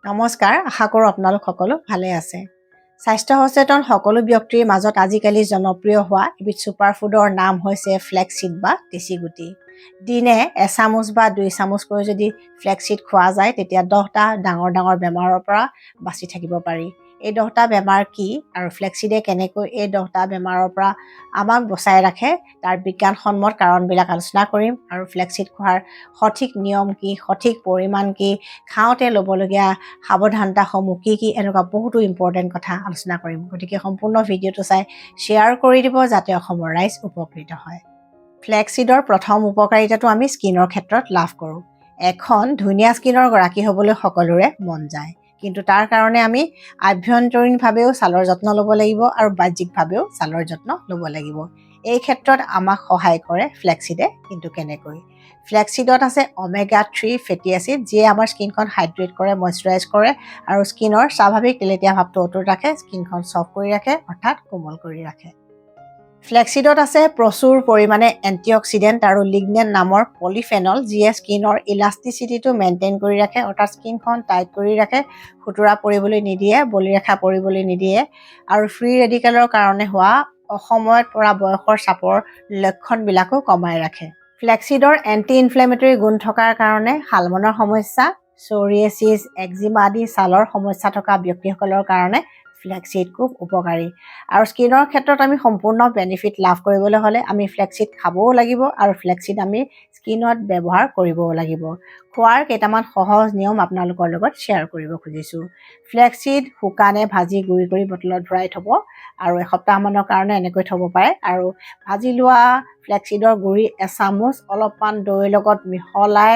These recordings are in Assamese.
নমস্কাৰ, আশা কৰোঁ আপোনালোক সকলো ভালে আছে। স্বাস্থ্য সচেতন সকলো ব্যক্তিৰ মাজত আজিকালি জনপ্ৰিয় হোৱা এবিধ ছুপাৰফুডৰ নাম হৈছে ফ্লেক্সিড বা টেচি গুটি। দিনে এচামুচ বা 2 চামুচকৈ যদি ফ্লেক্সিড খোৱা যায় তেতিয়া 10টা ডাঙৰ ডাঙৰ বেমাৰৰ পৰা বাচি থাকিব পাৰি। এই 10টা বেমাৰ কি আৰু ফ্লেক্সিডে কেনেকৈ এই 10টা বেমাৰৰ পৰা আমাক বচাই ৰাখে তাৰ বিজ্ঞানসন্মত কাৰণবিলাক আলোচনা কৰিম আৰু ফ্লেক্সিড খোৱাৰ সঠিক নিয়ম কি, সঠিক পৰিমাণ কি, খাওঁতে ল'বলগীয়া সাৱধানতাসমূহ কি এনেকুৱা বহুতো ইম্পৰ্টেণ্ট কথা আলোচনা কৰিম। গতিকে সম্পূৰ্ণ ভিডিঅ'টো চাই শ্বেয়াৰ কৰি দিব যাতে অসমৰ ৰাইজ উপকৃত হয়। ফ্লেক্সিডৰ প্ৰথম উপকাৰিতাটো আমি স্কিনৰ ক্ষেত্ৰত লাভ কৰোঁ। এখন ধুনীয়া স্কিনৰ গৰাকী হ'বলৈ সকলোৰে মন যায়, কিন্তু তাৰ কাৰণে আমি আভ্যন্তৰীণভাৱেও ছালৰ যত্ন ল'ব লাগিব আৰু বাহ্যিকভাৱেও ছালৰ যত্ন ল'ব লাগিব। এই ক্ষেত্ৰত আমাক সহায় কৰে ফ্লেক্সিডে। কিন্তু কেনেকৈ? ফ্লেক্সিডত আছে omega-3 ফেটি এচিড, যিয়ে আমাৰ স্কিনখন হাইড্ৰেট কৰে, মইশ্চাৰাইজ কৰে আৰু স্কিনৰ স্বাভাৱিক তেলেতীয়া ভাৱটো অটুট ৰাখে, স্কিনখন চফ্ট কৰি ৰাখে অৰ্থাৎ কোমল কৰি ৰাখে। ফ্লেক্সিডত আছে প্ৰচুৰ পৰিমাণে এণ্টিঅক্সিডেণ্ট আৰু লিগনেন নামৰ পলিফেনল, যিয়ে স্কিনৰ ইলাষ্টিচিটিটো মেইনটেইন কৰি ৰাখে অৰ্থাৎ স্কিনখন টাইট কৰি ৰাখে, খুতুৰা পৰিবলৈ নিদিয়ে, বলিৰেখা পৰিবলৈ নিদিয়ে আৰু ফ্ৰী ৰেডিকেলৰ কাৰণে হোৱা অসময়ত পৰা বয়সৰ চাপৰ লক্ষণবিলাকো কমাই ৰাখে। ফ্লেক্সিডৰ এণ্টি ইনফ্লেমেটৰী গুণ থকাৰ কাৰণে শালমনৰ সমস্যা, ছৰিয়েছিছ, একজিমা আদি ছালৰ সমস্যা থকা ব্যক্তিসকলৰ কাৰণে ফ্লেক্সিড খুব উপকাৰী। আৰু স্কিনৰ ক্ষেত্ৰত আমি সম্পূৰ্ণ বেনিফিট লাভ কৰিবলৈ হ'লে আমি ফ্লেক্সিড খাবও লাগিব আৰু ফ্লেক্সিড আমি স্কিনত ব্যৱহাৰ কৰিবও লাগিব। খোৱাৰ কেইটামান সহজ নিয়ম আপোনালোকৰ লগত শ্বেয়াৰ কৰিব খুজিছোঁ। ফ্লেক্সিড শুকানে ভাজি গুড়ি কৰি বটলত ভৰাই থ'ব আৰু এসপ্তাহমানৰ কাৰণে এনেকৈ থ'ব পাৰে। আৰু ভাজি লোৱা ফ্লেক্সিডৰ গুড়ি এচামুচ অলপমান দৈৰ লগত মিহলাই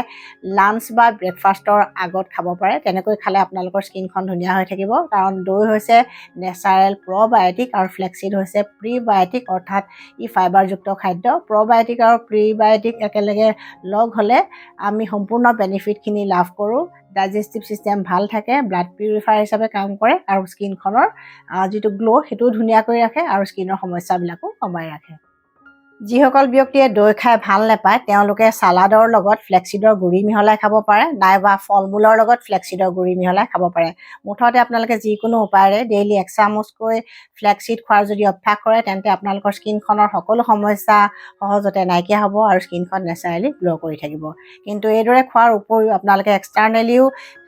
লাঞ্চ বা ব্ৰেকফাষ্টৰ আগত খাব পাৰে। তেনেকৈ খালে আপোনালোকৰ স্কিনখন ধুনীয়া হৈ থাকিব, কাৰণ দৈ হৈছে নেচাৰেল প্ৰ'বায়'টিক আৰু ফ্লেক্সিড হৈছে প্ৰিবায়'টিক অৰ্থাৎ ই ফাইবাৰযুক্ত খাদ্য। প্ৰ'বায়'টিক আৰু প্ৰিবায়'টিক একেলগে লগ হ'লে আমি সম্পূৰ্ণ বেনিফিটখিনি লাভ কৰোঁ। ডাইজেষ্টিভ ছিষ্টেম ভাল থাকে, ব্লাড পিউৰিফায়াৰ হিচাপে কাম কৰে আৰু স্কিনখনৰ যিটো গ্ল' সেইটোও ধুনীয়া কৰি ৰাখে আৰু স্কিনৰ সমস্যাবিলাকো কমাই ৰাখে। যিসকল ব্যক্তিয়ে দৈ খাই ভাল নাপায় তেওঁলোকে চালাডৰ লগত ফ্লেক্সিডৰ গুড়ি মিহলাই খাব পাৰে, নাইবা ফল মূলৰ লগত ফ্লেক্সিডৰ গুড়ি মিহলাই খাব পাৰে। মুঠতে আপোনালোকে যিকোনো উপায়েৰে ডেইলি 1 চামুচকৈ ফ্লেক্সিড খোৱাৰ যদি অভ্যাস কৰে তেন্তে আপোনালোকৰ স্কিনখনৰ সকলো সমস্যা সহজতে নাইকিয়া হ'ব আৰু স্কিনখন নেচাৰেলি গ্ল' কৰি থাকিব। কিন্তু এইদৰে খোৱাৰ উপৰিও আপোনালোকে এক্সটাৰ্নেলিও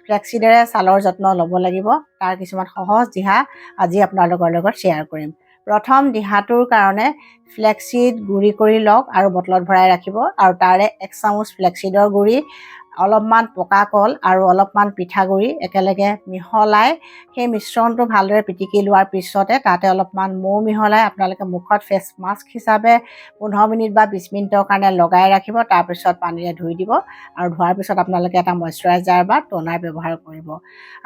ফ্লেক্সিডেৰে ছালৰ যত্ন ল'ব লাগিব। তাৰ কিছুমান সহজ দিহা আজি আপোনালোকৰ লগত শ্বেয়াৰ কৰিম। প্ৰথম দিহাটোৰ কাৰণে ফ্লেক্সিড গুড়ি কৰি লওক আৰু বটলত ভৰাই ৰাখিব আৰু তাৰে 1 চামুচ ফ্লেক্সিডৰ গুড়ি, অলপমান পকা কল আৰু অলপমান পিঠাগুড়ি একেলগে মিহলাই সেই মিশ্ৰণটো ভালদৰে পিটিকি লোৱাৰ পিছতে তাতে অলপমান মৌ মিহলাই আপোনালোকে মুখত ফেচ মাস্ক হিচাপে 15 মিনিট বা 20 মিনিটৰ কাৰণে লগাই ৰাখিব। তাৰপিছত পানীৰে ধুই দিব আৰু ধোৱাৰ পিছত আপোনালোকে এটা মইশ্চাৰাইজাৰ বা টোনাৰ ব্যৱহাৰ কৰিব।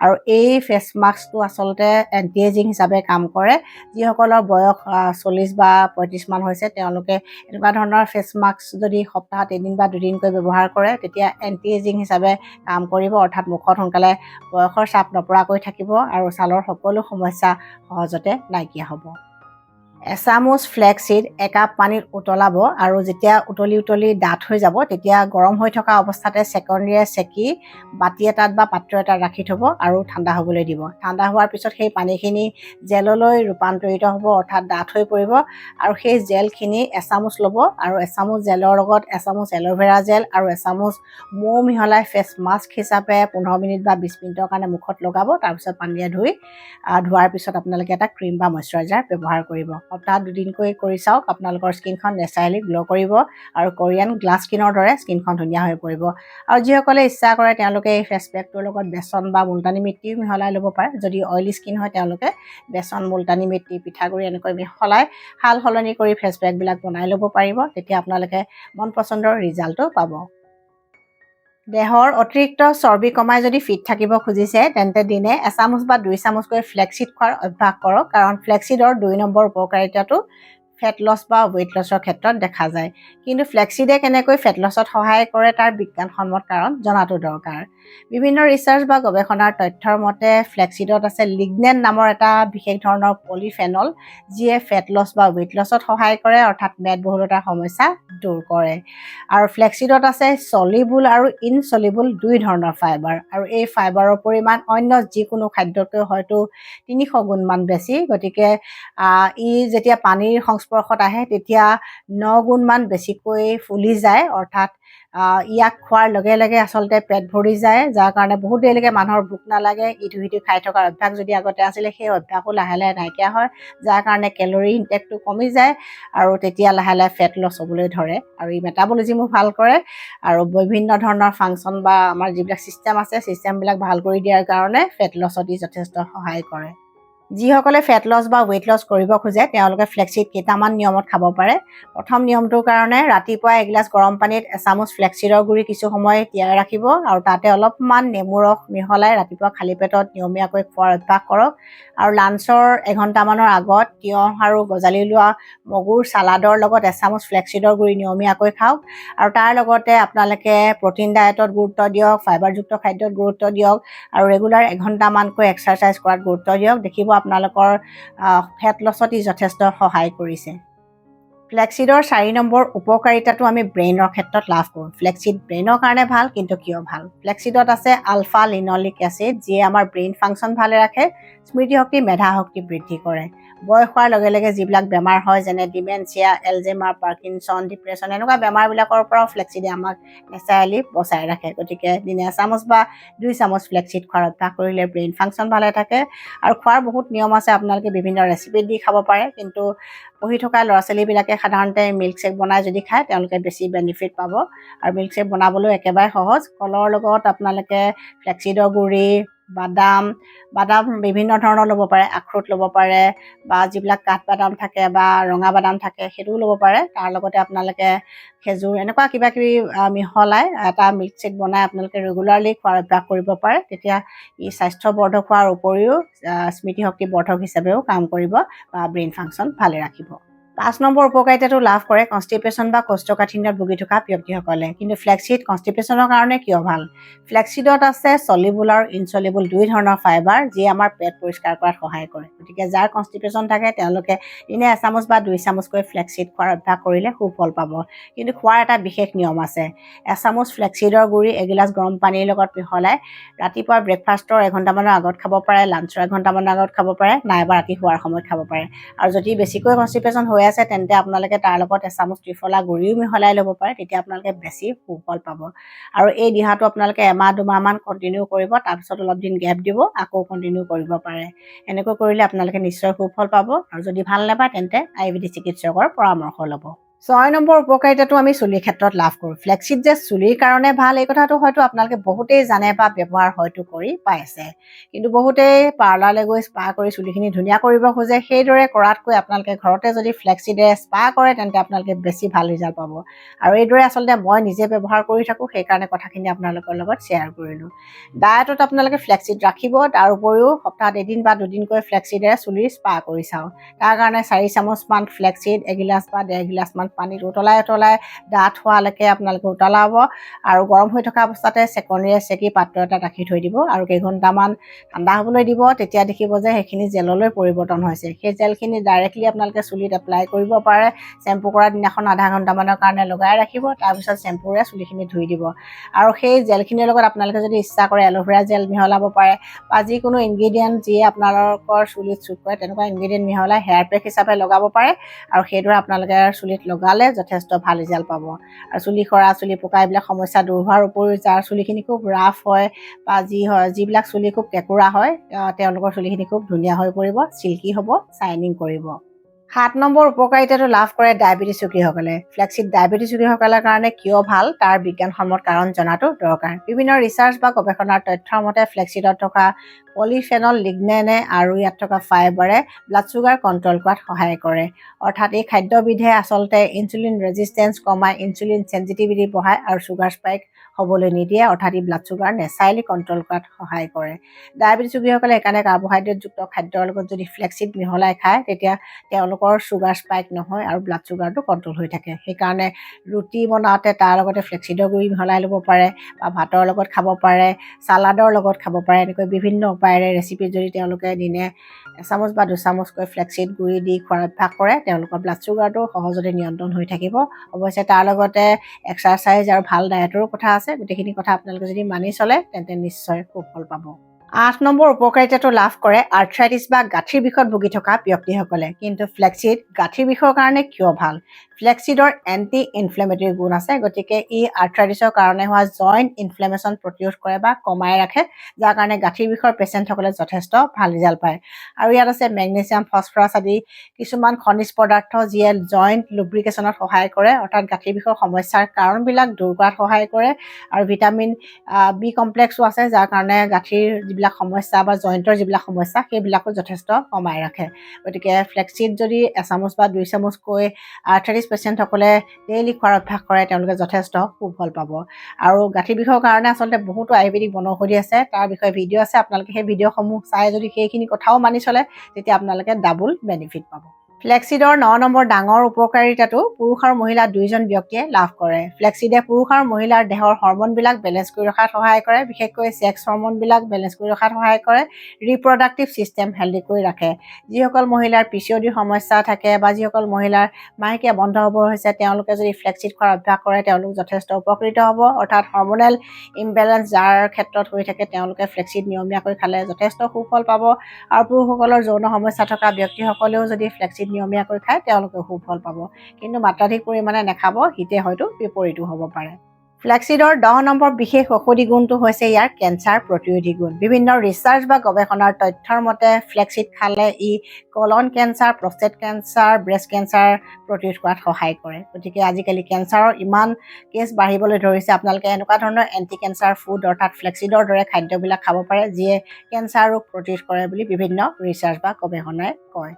আৰু এই ফেচ মাস্কটো আচলতে এণ্টি এজিং হিচাপে কাম কৰে। যিসকলৰ বয়স 40 বা 35 মান হৈছে তেওঁলোকে এনেকুৱা ধৰণৰ ফেচ মাস্ক যদি সপ্তাহত এদিন বা দুদিনকৈ ব্যৱহাৰ কৰে তেতিয়া এণ্টি এজিং হিচাপে কাম কৰিব, অৰ্থাৎ মুখত সোনকালে বয়সৰ চাপ নপৰাকৈ থাকিব আৰু ছালৰ সকলো সমস্যা সহজতে নাইকিয়া হ'ব। এচামুচ ফ্লেক্সিড 1 কাপ পানীত উতলাব আৰু যেতিয়া উতলি ডাঠ হৈ যাব তেতিয়া গৰম হৈ থকা অৱস্থাতে চেকনিৰে চেকি বাতি এটাত বা পাত্ৰ এটাত ৰাখি থ'ব আৰু ঠাণ্ডা হ'বলৈ দিব। ঠাণ্ডা হোৱাৰ পিছত সেই পানীখিনি জেললৈ ৰূপান্তৰিত হ'ব অৰ্থাৎ ডাঠ হৈ পৰিব আৰু সেই জেলখিনি এচামুচ ল'ব আৰু এচামুচ জেলৰ লগত এচামুচ এল'ভেৰা জেল আৰু এচামুচ মৌ মিহলাই ফেচ মাস্ক হিচাপে 15 মিনিট বা 20 মিনিটৰ কাৰণে মুখত লগাব। তাৰপিছত পানীৰে ধোৱাৰ পিছত আপোনালোকে এটা ক্ৰীম বা মইশ্চাৰাইজাৰ ব্যৱহাৰ কৰিব। সপ্তাহত 2 দিনকৈ কৰি চাওক, আপোনালোকৰ স্কিনখন নেচাৰেলি গ্ল' কৰিব আৰু কোৰিয়ান গ্লাছ স্কিনৰ দৰে স্কিনখন ধুনীয়া হৈ পৰিব। আৰু যিসকলে ইচ্ছা কৰে তেওঁলোকে এই ফেচ পেকটোৰ লগত বেচন বা মুলতানী মিট্টিও মিহলাই ল'ব পাৰে। যদি অইলি স্কিন হয় তেওঁলোকে বেচন, মুলতানী মিট্টি, পিঠাগুড়ি এনেকৈ মিহলাই সাল সলনি কৰি ফেচ পেকবিলাক বনাই ল'ব পাৰিব। তেতিয়া আপোনালোকে মন পচন্দৰ ৰিজাল্টটো পাব। দেহৰ অতিৰিক্ত চৰ্বি কমাই যদি ফিট থাকিব খুজিছে তেন্তে দিনে এচামুচ বা 2 চামুচকৈ ফ্লেক্সিড খোৱাৰ অভ্যাস কৰক, কাৰণ ফ্লেক্সিডৰ 2 নম্বৰ উপকাৰিতাটো ফেট লছ বা ৱেইট লছৰ ক্ষেত্ৰত দেখা যায়। কিন্তু ফ্লেক্সিডে কেনেকৈ ফেট লছত সহায় কৰে তাৰ বিজ্ঞানসন্মত কাৰণ জনাটো দৰকাৰ। বিভিন্ন ৰিচাৰ্চ বা গৱেষণাৰ তথ্যৰ মতে ফ্লেক্সিডত আছে লিগনেন নামৰ এটা বিশেষ ধৰণৰ পলিফেনল, যিয়ে ফেট লছ বা ৱেইট লছত সহায় কৰে, অৰ্থাৎ মেদবহুলতাৰ সমস্যা দূৰ কৰে। আৰু ফ্লেক্সিডত আছে চলিবুল আৰু ইনচলিবুল দুই ধৰণৰ ফাইবাৰ, আৰু এই ফাইবাৰৰ পৰিমাণ অন্য যিকোনো খাদ্যতকৈ হয়তো 300 গুণমান বেছি। গতিকে ই যেতিয়া পানীৰ সংস্পৰ্শত আহে তেতিয়া 9 গুণমান বেছিকৈ ফুলি যায়, অৰ্থাৎ ইয়াক খোৱাৰ লগে লগে আচলতে পেট ভৰি যায়, যাৰ কাৰণে বহুত দেৰিলৈকে মানুহৰ ভোক নালাগে। ইটো সিটো খাই থকাৰ অভ্যাস যদি আগতে আছিলে, সেই অভ্যাসো লাহে লাহে নাইকিয়া হয়, যাৰ কাৰণে কেলৰি ইনটেকটো কমি যায় আৰু তেতিয়া লাহে লাহে ফেট লছ হ'বলৈ ধৰে। আৰু ই মেটাবলিজিমো ভাল কৰে আৰু বিভিন্ন ধৰণৰ ফাংচন বা আমাৰ যিবিলাক ছিষ্টেম আছে, ছিষ্টেমবিলাক ভাল কৰি দিয়াৰ কাৰণে ফেট লছত ই যথেষ্ট সহায় কৰে। যিসকলে ফেট লছ বা ৱেইট লছ কৰিব খোজে তেওঁলোকে ফ্লেক্সিড কেইটামান নিয়মত খাব পাৰে। প্ৰথম নিয়মটোৰ কাৰণে ৰাতিপুৱা এগিলাচ গৰম পানীত এচামুচ ফ্লেক্সিডৰ গুড়ি কিছু সময় তিয়াই ৰাখিব আৰু তাতে অলপমান নেমু ৰস মিহলাই ৰাতিপুৱা খালী পেটত নিয়মীয়াকৈ খোৱাৰ অভ্যাস কৰক। আৰু লাঞ্চৰ এঘণ্টামানৰ আগত তিয়ঁহ আৰু গজালি লোৱা মগুৰ চালাডৰ লগত এচামুচ ফ্লেক্সিডৰ গুড়ি নিয়মীয়াকৈ খাওক। আৰু তাৰ লগতে আপোনালোকে প্ৰটিন ডায়েটত গুৰুত্ব দিয়ক, ফাইবাৰযুক্ত খাদ্যত গুৰুত্ব দিয়ক আৰু ৰেগুলাৰ এঘণ্টামানকৈ এক্সাৰচাইজ কৰাত গুৰুত্ব দিয়ক। দেখিব আপোনালোকৰ ফেট লছত ই যথেষ্ট সহায় কৰিছে। ফ্লেক্সিডৰ 4 নম্বৰ উপকাৰিতাটো আমি ব্ৰেইনৰ ক্ষেত্ৰত লাভ কৰোঁ। ফ্লেক্সিড ব্ৰেইনৰ কাৰণে ভাল, কিন্তু কিয় ভাল? ফ্লেক্সিডত আছে আলফা লিনলিক এচিড, যিয়ে আমাৰ ব্ৰেইন ফাংচন ভালে ৰাখে, স্মৃতিশক্তি মেধাশক্তি বৃদ্ধি কৰে। বয়স হোৱাৰ লগে লগে যিবিলাক বেমাৰ হয়, যেনে ডিমেনচিয়া, এলজেমাৰ, পাৰ্কিনছন, ডিপ্ৰেশ্যন, এনেকুৱা বেমাৰবিলাকৰ পৰাও ফ্লেক্সিডে আমাক নেচাৰেলি বচাই ৰাখে। গতিকে দিনে এচামুচ বা 2 চামুচ ফ্লেক্সিড খোৱাৰ অভ্যাস কৰিলে ব্ৰেইন ফাংচন ভালে থাকে। আৰু খোৱাৰ বহুত নিয়ম আছে, আপোনালোকে বিভিন্ন ৰেচিপি দি খাব পাৰে, কিন্তু পঢ়ি থকা ল'ৰা ছোৱালীবিলাকে সাধাৰণতে মিল্কশ্বেক বনাই যদি খায় তেওঁলোকে বেছি বেনিফিট পাব। আৰু মিল্কশ্বেক বনাবলৈ একেবাৰে সহজ। কলৰ লগত আপোনালোকে ফ্লেক্সিডৰ গুড়ি, বাদাম বিভিন্ন ধৰণৰ ল'ব পাৰে, আখৰোট ল'ব পাৰে বা যিবিলাক কাঠবাদাম থাকে বা ৰঙা বাদাম থাকে সেইটোও ল'ব পাৰে। তাৰ লগতে আপোনালোকে খেজুৰ, এনেকুৱা কিবা কিবি মিহলাই এটা মিল্কশ্বেক বনাই আপোনালোকে ৰেগুলাৰলি খোৱাৰ অভ্যাস কৰিব পাৰে। তেতিয়া ই স্বাস্থ্যবৰ্ধক হোৱাৰ উপৰিও স্মৃতিশক্তি বৰ্ধক হিচাপেও কাম কৰিব বা ব্ৰেইন ফাংচন ভালে ৰাখিব। 5 নম্বৰ উপকাৰিতাটো লাভ কৰে কনষ্টিপেশ্যন বা কৌষ্ঠকাঠিন্যত ভুগি থকা ব্যক্তিসকলে। কিন্তু ফ্লেক্সিড কনষ্টিপেশ্যনৰ কাৰণে কিয় ভাল? ফ্লেক্সিডত আছে চলিবুল আৰু ইনচলিবুল দুই ধৰণৰ ফাইবাৰ, যিয়ে আমাৰ পেট পৰিষ্কাৰ কৰাত সহায় কৰে। গতিকে যাৰ কনষ্টিপেশ্যন থাকে তেওঁলোকে দিনে এচামুচ বা 2 চামুচকৈ ফ্লেক্সিড খোৱাৰ অভ্যাস কৰিলে সুফল পাব। কিন্তু খোৱাৰ এটা বিশেষ নিয়ম আছে। এচামুচ ফ্লেক্সিডৰ গুড়ি এগিলাচ গৰম পানীৰ লগত মিহলাই ৰাতিপুৱা ব্ৰেকফাষ্টৰ এঘণ্টামানৰ আগত খাব পাৰে, লাঞ্চৰ এঘণ্টামানৰ আগত খাব পাৰে, নাইবা ৰাতি শোৱাৰ সময়ত খাব পাৰে। আৰু যদি বেছিকৈ কনষ্টিপেশ্যন হৈ আছে তেন্তে আপোনালোকে তাৰ লগত এচামুচ ত্ৰিফলা গুড়িও মিহলাই ল'ব পাৰে, তেতিয়া আপোনালোকে বেছি সুফল পাব। আৰু এই দিহাটো আপোনালোকে 1-2 মাহমান কণ্টিনিউ কৰিব, তাৰপিছত অলপ দিন গেপ দিব, আকৌ কণ্টিনিউ কৰিব পাৰে। এনেকৈ কৰিলে আপোনালোকে নিশ্চয় সুফল পাব। আৰু যদি ভাল নাপায় তেন্তে আয়ুৰ্বেদিক চিকিৎসকৰ পৰামৰ্শ ল'ব। 6 নম্বৰ উপকাৰিতাটো আমি চুলিৰ ক্ষেত্ৰত লাভ কৰোঁ। ফ্লেক্সিড যে চুলিৰ কাৰণে ভাল এই কথাটো হয়তো আপোনালোকে বহুতেই জানে বা ব্যৱহাৰ হয়তো কৰি পাইছে। কিন্তু বহুতেই পাৰ্লাৰলৈ গৈ স্পা কৰি চুলিখিনি ধুনীয়া কৰিব খোজে। সেইদৰে কৰাতকৈ আপোনালোকে ঘৰতে যদি ফ্লেক্সিডে স্পা কৰে তেন্তে আপোনালোকে বেছি ভাল ৰিজাল্ট পাব। আৰু এইদৰে আচলতে মই নিজে ব্যৱহাৰ কৰি থাকোঁ, সেইকাৰণে কথাখিনি আপোনালোকৰ লগত শ্বেয়াৰ কৰিলোঁ। ডায়েটত আপোনালোকে ফ্লেক্সিড ৰাখিব, তাৰ উপৰিও সপ্তাহত 1 বা 2 দিনকৈ ফ্লেক্সিডেৰে চুলিৰ স্পা কৰি চাওঁ। তাৰ কাৰণে 4 চামুচমান ফ্লেক্সিড এগিলাচ বা 1.5 গিলাচমান পানীত উতলাই ডাঠ হোৱালৈকে আপোনালোকে উতলাব আৰু গৰম হৈ থকা অৱস্থাতে চেকনিৰে চেকি পাত্ৰ এটাত ৰাখি থৈ দিব আৰু কেইঘণ্টামান ঠাণ্ডা হ'বলৈ দিব। তেতিয়া দেখিব যে সেইখিনি জেললৈ পৰিৱৰ্তন হৈছে। সেই জেলখিনি ডাইৰেক্টলি আপোনালোকে চুলিত এপ্লাই কৰিব পাৰে। চেম্পু কৰাৰ দিনাখন আধা ঘণ্টামানৰ কাৰণে লগাই ৰাখিব, তাৰপিছত চেম্পুৰে চুলিখিনি ধুই দিব। আৰু সেই জেলখিনিৰ লগত আপোনালোকে যদি ইচ্ছা কৰে এল'ভেৰা জেল মিহলাব পাৰে বা যিকোনো ইনগ্ৰিডিয়েণ্ট যিয়ে আপোনালোকৰ চুলিত চুট কৰে তেনেকুৱা ইনগ্ৰিডিয়েণ্ট মিহলাই হেয়াৰ পেক হিচাপে লগাব পাৰে। আৰু সেইদৰে আপোনালোকে চুলিত লগালে যথেষ্ট ভাল ৰিজাল্ট পাব। আৰু চুলি সৰা, চুলি পকা এইবিলাক সমস্যা দূৰ হোৱাৰ উপৰিও যাৰ চুলিখিনি খুব ৰাফ হয় বা যিবিলাক চুলি খুব কেঁকুৰা হয় তেওঁলোকৰ চুলিখিনি খুব ধুনীয়া হৈ পৰিব, চিল্কি হ'ব, শ্বাইনিং কৰিব। 7 নম্বৰ উপকাৰিতাটো লাভ কৰে ডায়েবেটিছ ৰোগীসকলে। ফ্লেক্সিড ডায়েবেটিছ ৰোগীসকলৰ কাৰণে কিয় ভাল তাৰ বিজ্ঞানসন্মত কাৰণ জনাটো দৰকাৰ। বিভিন্ন ৰিচাৰ্চ বা গৱেষণাৰ তথ্যৰ মতে ফ্লেক্সিডত থকা পলিফেনল লিগনেনে আৰু ইয়াত থকা ফাইবাৰে ব্লাড চুগাৰ কণ্ট্ৰল কৰাত সহায় কৰে। অৰ্থাৎ এই খাদ্যবিধে আচলতে ইনচুলিন ৰেজিষ্টেঞ্চ কমায়, ইনচুলিন চেনচিটিভিটি বঢ়ায় আৰু চুগাৰ স্পাইক হ'বলৈ নিদিয়ে, অৰ্থাৎ ই ব্লাড চুগাৰ নেচাৰেলি কণ্ট্ৰল কৰাত সহায় কৰে। ডায়েবেটিছ ৰোগীসকলে সেইকাৰণে কাৰ্বহাইড্ৰেটযুক্ত খাদ্যৰ লগত যদি ফ্লেক্সিড মিহলাই খায় তেতিয়া তেওঁলোকৰ চুগাৰ স্পাইক নহয় আৰু ব্লাড চুগাৰটো কণ্ট্ৰল হৈ থাকে। সেইকাৰণে ৰুটি বনাওঁতে তাৰ লগতে ফ্লেক্সিডৰ গুড়ি মিহলাই ল'ব পাৰে বা ভাতৰ লগত খাব পাৰে, চালাডৰ লগত খাব পাৰে। এনেকৈ বিভিন্ন উপায়েৰে ৰেচিপিত যদি তেওঁলোকে দিনে এচামুচ বা দুচামুচকৈ ফ্লেক্সিড গুড়ি দি খোৱাৰ অভ্যাস কৰে তেওঁলোকৰ ব্লাড চুগাৰটো সহজতে নিয়ন্ত্ৰণ হৈ থাকিব। অৱশ্যে তাৰ লগতে এক্সাৰচাইজ আৰু ভাল ডায়েটৰো কথা আছে। গোটেইখিনি কথা আপোনালোকে যদি মানি চলে তেন্তে নিশ্চয় সুফল পাব। 8 নম্বৰ উপকাৰিতাটো লাভ কৰে আৰ্থ্ৰাইটিছ বা গাঁঠিৰ বিষত ভুগি থকা ব্যক্তিসকলে। কিন্তু ফ্লেক্সিড গাঁঠিৰ বিষৰ কাৰণে কিয় ভাল? ফ্লেক্সিডৰ এণ্টি ইনফ্লেমেটৰী গুণ আছে, গতিকে ই আৰ্থ্ৰাইটিছৰ কাৰণে হোৱা জইণ্ট ইনফ্লেমেশ্যন প্ৰতিৰোধ কৰে বা কমাই ৰাখে, যাৰ কাৰণে গাঁঠিৰ বিষৰ পেচেণ্টসকলে যথেষ্ট ভাল ৰিজাল্ট পায়। আৰু ইয়াত আছে মেগনেছিয়াম, ফছফৰাছ আদি কিছুমান খনিজ পদাৰ্থ যিয়ে জইণ্ট লুব্ৰিকেশ্যনত সহায় কৰে, অৰ্থাৎ গাঁঠিৰ বিষৰ সমস্যাৰ কাৰণবিলাক দূৰ কৰাত সহায় কৰে। আৰু ভিটামিন বি কমপ্লেক্সো আছে, যাৰ কাৰণে গাঁঠিৰ যিবিলাক সমস্যা বা জইণ্টৰ যিবিলাক সমস্যা সেইবিলাকো যথেষ্ট কমাই ৰাখে। গতিকে ফ্লেক্সিড যদি এচামুচ বা 2 চামুচকৈ আৰ্থ্ৰাইটিছ পেচেণ্টসকলে ডেইলি খোৱাৰ অভ্যাস কৰে তেওঁলোকে যথেষ্ট সুফল পাব। আৰু গাঁঠিৰ বিষৰ কাৰণে আচলতে বহুতো আয়ুৰ্বেদিক বনৌষধি আছে, তাৰ বিষয়ে ভিডিঅ' আছে। আপোনালোকে সেই ভিডিঅ'সমূহ চাই যদি সেইখিনি কথাও মানি চলে তেতিয়া আপোনালোকে ডাবল বেনিফিট পাব। ফ্লেক্সিডৰ 9 নম্বৰ ডাঙৰ উপকাৰিতাটো পুৰুষ আৰু মহিলা দুয়োজন ব্যক্তিয়ে লাভ কৰে। ফ্লেক্সিডে পুৰুষ আৰু মহিলাৰ দেহৰ হৰম'নবিলাক বেলেঞ্চ কৰি ৰখাত সহায় কৰে, বিশেষকৈ ছেক্স হৰম'নবিলাক বেলেঞ্চ কৰি ৰখাত সহায় কৰে। ৰিপ্ৰডাক্টিভ ছিষ্টেম হেল্ডি কৰি ৰাখে। যিসকল মহিলাৰ পিচিঅ'ডিৰ সমস্যা থাকে বা যিসকল মহিলাৰ মাহেকীয়া বন্ধ হ'ব হৈছে তেওঁলোকে যদি ফ্লেক্সিড খোৱাৰ অভ্যাস কৰে তেওঁলোক যথেষ্ট উপকৃত হ'ব। অৰ্থাৎ হৰম'নেল ইমবেলেঞ্চ যাৰ ক্ষেত্ৰত হৈ থাকে তেওঁলোকে ফ্লেক্সিড নিয়মীয়াকৈ খালে যথেষ্ট সুফল পাব। আৰু পুৰুষসকলৰ যৌন সমস্যা থকা ব্যক্তিসকলেও যদি ফ্লেক্সিড নিয়মীয়াকৈ খায় তেওঁলোকে সুফল পাব। কিন্তু মাত্ৰাধিক পৰিমাণে নাখাব, হিতে হয়তো বিপৰীতো হ'ব পাৰে। ফ্লেক্সিডৰ 10 নম্বৰ বিশেষ ঔষধি গুণটো হৈছে ইয়াৰ কেঞ্চাৰ প্ৰতিৰোধী গুণ। বিভিন্ন ৰিচাৰ্চ বা গৱেষণাৰ তথ্যৰ মতে ফ্লেক্সিড খালে ই colon cancer, prostate cancer, breast cancer প্ৰতিৰোধ কৰাত সহায় কৰে। গতিকে আজিকালি কেঞ্চাৰৰ ইমান কেছ বাঢ়িবলৈ ধৰিছে, আপোনালোকে এনেকুৱা ধৰণৰ এণ্টি কেঞ্চাৰ ফুড অৰ্থাৎ ফ্লেক্সিডৰ দৰে খাদ্যবিলাক খাব পাৰে যিয়ে কেঞ্চাৰ ৰোগ প্ৰতিৰোধ কৰে বুলি বিভিন্ন ৰিচাৰ্চ বা গৱেষণাই কয়।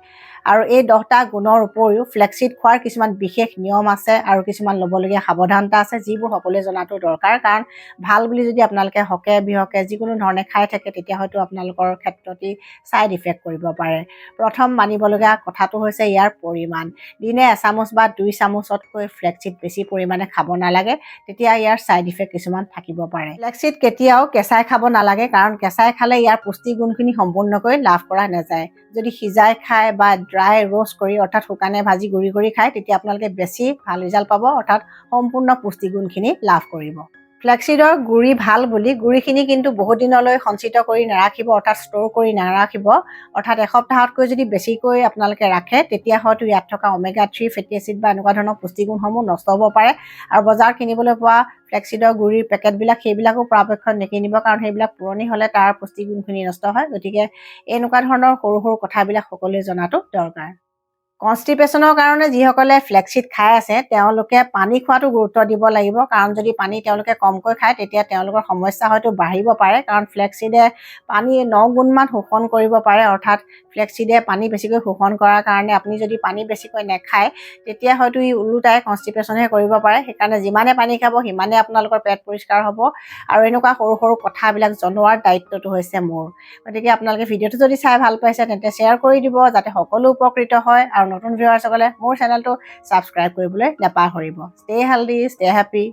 আৰু এই 10টা গুণৰ উপৰিও ফ্লেক্সিড খোৱাৰ কিছুমান বিশেষ নিয়ম আছে আৰু কিছুমান ল'বলগীয়া সাৱধানতা আছে যিবোৰ সকলোৱে জনাটো দৰকাৰ। কাৰণ ভাল বুলি যদি আপোনালোকে হকে বিহকে যিকোনো ধৰণে খাই থাকে তেতিয়া হয়তো আপোনালোকৰ ক্ষেত্ৰত ছাইড ইফেক্ট কৰিব পাৰে। প্ৰথম মানিবলগীয়া কথাটো হৈছে ইয়াৰ পৰিমাণ। দিনে এচামুচ বা 2 চামুচতকৈ ফ্লেক্সিড বেছি পৰিমাণে খাব নালাগে, তেতিয়া ইয়াৰ ছাইড ইফেক্ট কিছুমান থাকিব পাৰে। ফ্লেক্সিড কেতিয়াও কেঁচাই খাব নালাগে, কাৰণ কেঁচাই খালে ইয়াৰ পুষ্টি গুণখিনি সম্পূৰ্ণকৈ লাভ কৰা নাযায়। যদি সিজাই খায় বা ড্ৰাই ৰোষ্ট কৰি অৰ্থাৎ শুকানে ভাজি গুড়ি কৰি খায় তেতিয়া আপোনালোকে বেছি ভাল ৰিজাল্ট পাব, অৰ্থাৎ সম্পূৰ্ণ পুষ্টিগুণখিনি লাভ কৰিব। ফ্লেক্সিডৰ গুড়ি ভাল বুলি গুড়িখিনি কিন্তু বহুত দিনলৈ সঞ্চিত কৰি নাৰাখিব, অৰ্থাৎ ষ্ট'ৰ কৰি নাৰাখিব। অৰ্থাৎ এসপ্তাহতকৈ যদি বেছিকৈ আপোনালোকে ৰাখে তেতিয়া হয়তো ইয়াত থকা omega-3 ফেটি এচিড বা এনেকুৱা ধৰণৰ পুষ্টিগুণসমূহ নষ্ট হ'ব পাৰে। আৰু বজাৰত কিনিবলৈ পোৱা ফ্লেক্সিডৰ গুড়িৰ পেকেটবিলাক সেইবিলাকো পৰাপক্ষত নিকিনিব, কাৰণ সেইবিলাক পুৰণি হ'লে তাৰ পুষ্টিগুণখিনি নষ্ট হয়। গতিকে এনেকুৱা ধৰণৰ সৰু সৰু কথাবিলাক সকলোৱে জনাটো দৰকাৰ। কনষ্টিপেশ্যনৰ কাৰণে যিসকলে ফ্লেক্সিড খাই আছে তেওঁলোকে পানী খোৱাটো গুৰুত্ব দিব লাগিব, কাৰণ যদি পানী তেওঁলোকে কমকৈ খায় তেতিয়া তেওঁলোকৰ সমস্যা হয়তো বাঢ়িব পাৰে। কাৰণ ফ্লেক্সিডে পানী 9 গুণমান শোষণ কৰিব পাৰে, অৰ্থাৎ ফ্লেক্সিডে পানী বেছিকৈ শোষণ কৰাৰ কাৰণে আপুনি যদি পানী বেছিকৈ নাখায় তেতিয়া হয়তো ই ওলোটাই কনষ্টিপেশ্যনহে কৰিব পাৰে। সেইকাৰণে যিমানে পানী খাব সিমানে আপোনালোকৰ পেট পৰিষ্কাৰ হ'ব। আৰু এনেকুৱা সৰু সৰু কথাবিলাক জনোৱাৰ দায়িত্বটো হৈছে মোৰ। গতিকে আপোনালোকে ভিডিঅ'টো যদি চাই ভাল পাইছে তেন্তে শ্বেয়াৰ কৰি দিব যাতে সকলো উপকৃত হয়। আৰু নতুন ভিউৱাৰ্ছসকলে মোৰ চেনেলটো ছাবস্ক্ৰাইব কৰিবলৈ নাপাহৰিব। Stay healthy, stay happy.